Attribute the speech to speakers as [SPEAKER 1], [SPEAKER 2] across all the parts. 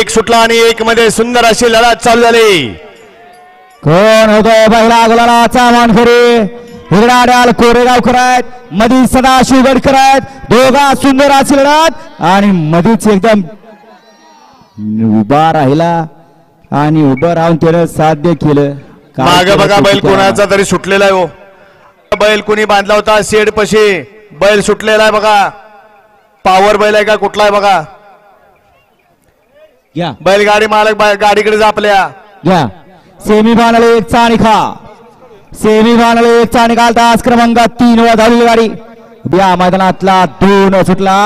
[SPEAKER 1] एक सुटला आणि एक मध्ये सुंदर अशी लढत चालू झाली.
[SPEAKER 2] कोण होतोय पहिला गुलालाचा मानकरी? हिरडाड्याल कोरेगावकर आहेत, मधी सदाशिव गडकर आहेत. दोघा सुंदर अशी लढत आणि मधीच एकदम उभा राहिला आणि उभं राहून त्यानं साध्य केलं.
[SPEAKER 1] मागे बघा बैल कोणाचा तरी सुटलेला आहे. हो बैल कोणी बांधला होता शेड पशी, बैल सुटलेला आहे बघा. पावर बैल आहे का कुठला आहे बघा.
[SPEAKER 2] घ्या
[SPEAKER 1] बैलगाडी मालक गाडीकडे जापल्या.
[SPEAKER 2] घ्या सेमीफायनल एक चा निकाल. सेमीफायनल एक चा निकाल. तास क्रमांक 3 वर धावलेली गाडी या मैदानातला 2 सुटला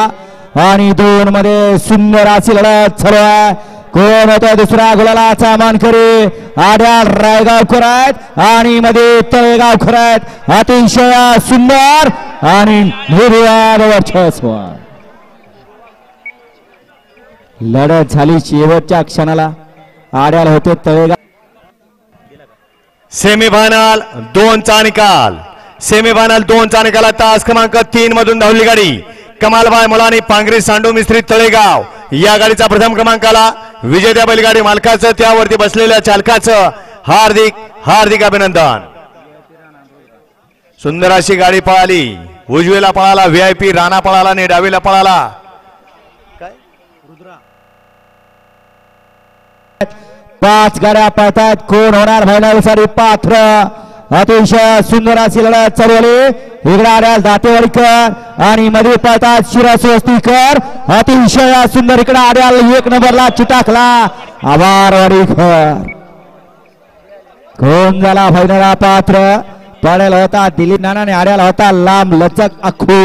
[SPEAKER 2] आणि 2 मध्ये सुंदर अशी लढत चालू आहे. कोण होता दुसरा गुलालाचा मानकरी? आड्याल रायगावकर आहेत आणि मध्ये तळेगावकर आहेत. अतिशय सुंदर आणि निर्वाद वर्चस्व लढत झाली. शेवटच्या क्षणाला आड्याल होते तळेगाव.
[SPEAKER 1] सेमीफायनल 2 चा निकाल. सेमीफायनल 2 चा निकाल. तास क्रमांक 3 मधून धावली गाडी कमालबाई मुलानी पांगरी सांडू मिस्त्री तळेगाव. या गाडीचा प्रथम क्रमांकाला विजेत्या बैलगाडी मालकाचं त्यावरती बसलेल्या चालकाचं हार्दिक हार्दिक अभिनंदन. सुंदर अशी गाडी पळाली. उजवीला पळाला VIP राणा पळाला आणि डावीला पळाला
[SPEAKER 2] 5 गाड्या पळतात. कोण होणार फायनल साठी पात्र? अतिशय सुंदर अशी लढत चालू झाली. इकडे आड्याल दातेवाडीकर आणि मध्ये पळतात शिरस्वस्तीकर. अतिशय सुंदर इकडे आड्याल 1 नंबरला चिटाकला आभारवाडीकर. कोण झाला फायनलला पात्र? पळायला होता दिलीप नाना आणि आड्याला होता लांब लचक अख्खू.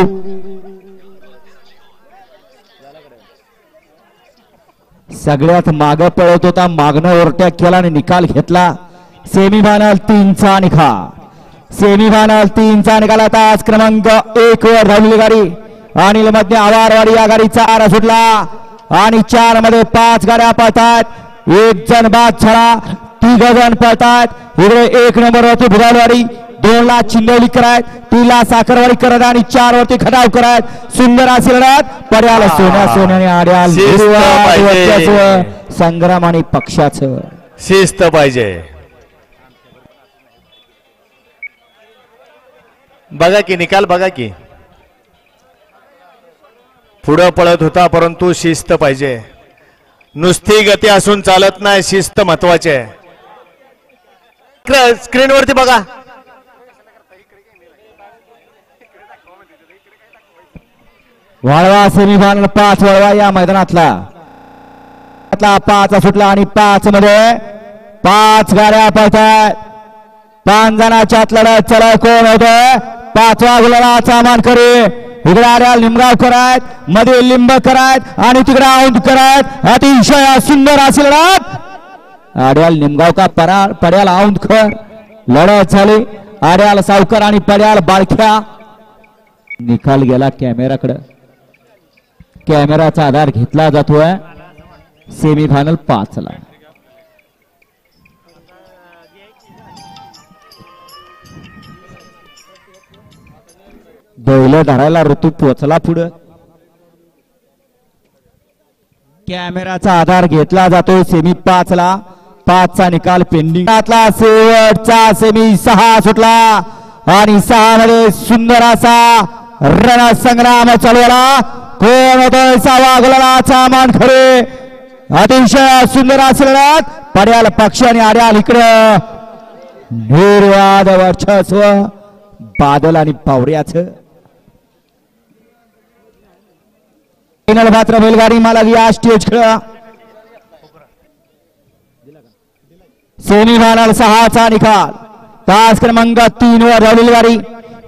[SPEAKER 2] सगळ्यात माग पळत होता, मागणं ओव्हरटेक केला आणि निकाल घेतला. सेमीफायनल 3 चा निकाल. सेमीफायनल 3 चा निकाल. तास क्रमांक 1 वर धावलेली गाडी अनिल मध्ये आवारवाडी या गाडीचा आरा सुटला आणि 4 मध्ये 5 गाड्या पळतात. 1 जण बाद झाला. 3 जण पळतात. इकडे 1 नंबर वरती भुदालवाडी, 2 ला चिंदवली करायत, 3 ला साखरवाडी करत आणि 4 वरती खटाव करायत. सुंदर अशी लढत. पर्याला सोन्याने आड्याल संग्राम आणि पक्षाचं
[SPEAKER 1] शिस्त पाहिजे. बघा की निकाल बघा की. पुढं पळत होता परंतु शिस्त पाहिजे. नुसती गती असून चालत नाही, शिस्त महत्वाची आहे. स्क्रीनवरती बघा.
[SPEAKER 2] वाळवा सेमीफायनल 5 वळवा या मैदानातला 5 सुटला आणि 5 मध्ये 5 गाड्या पळतात. 5 जणांच्यात लढत चला. कोण होतोय? 5वा गुलालाचा मानकरी इकडे आड्याल निमगावकर आहेत, मध्ये लिंबकर आहेत आणि तिकडे औंधकर आहेत. अतिशय सुंदर अशी लढत. आड्याल निमगाव का पड्याल औंधकर लढत झाली. आड्याल सावकर आणि पड्याल बाळख्या. निकाल गेला कॅमेराकडे. कॅमेराचा आधार घेतला जातोय सेमीफायनल 5 ला. बैल धरायला ऋतू पोचला पुढे. कॅमेराचा आधार घेतला जातो सेमी 5 ला. 5 चा निकाल पेंडिंग. शेवटचा सेमी 6 सुटला आणि 6 मध्ये सुंदर असा रणसंग्राम चालवला. कोण होतोय? 6वा गुलालाचा मानकरी. अतिशय सुंदर अशी लढत. पड्याल पक्ष आणि आड्याल इकडं निर्वाद वर्चस्व बादल आणि पावऱ्याचं. पात्र बैलगाडी मला या स्टेज खेळ. सेमीफायनल 6 चा निकाल. तास क्रमांक 3 वर धावलेली गाडी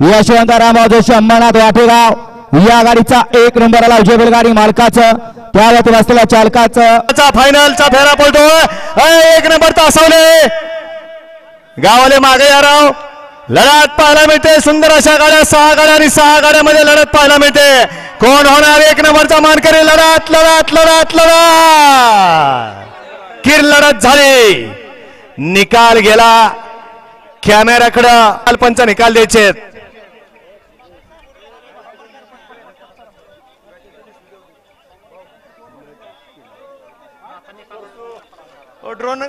[SPEAKER 2] यशवंत रामराव जोशी अंबरनाथ वाटेगाव या गाडीचा 1 नंबरला उजव्या बैलगाडी मालकाचं त्यावरती बसलेल्या चालकाचं
[SPEAKER 1] फायनलचा फेरा पडतोय. 1 नंबर तासवले गावाले मागे याराव. लढत पाहायला मिळते. सुंदर अशा गाड्या 6 गाड्या आणि 6 गाड्यामध्ये लढत पाहायला मिळते. कोण होणार 1 नंबरचा मानकरी? लढत लढत लढत लढत किर लढत झाली. निकाल गेला कॅमेराकडं. अल्पंच निकाल द्यायचे. ड्रोन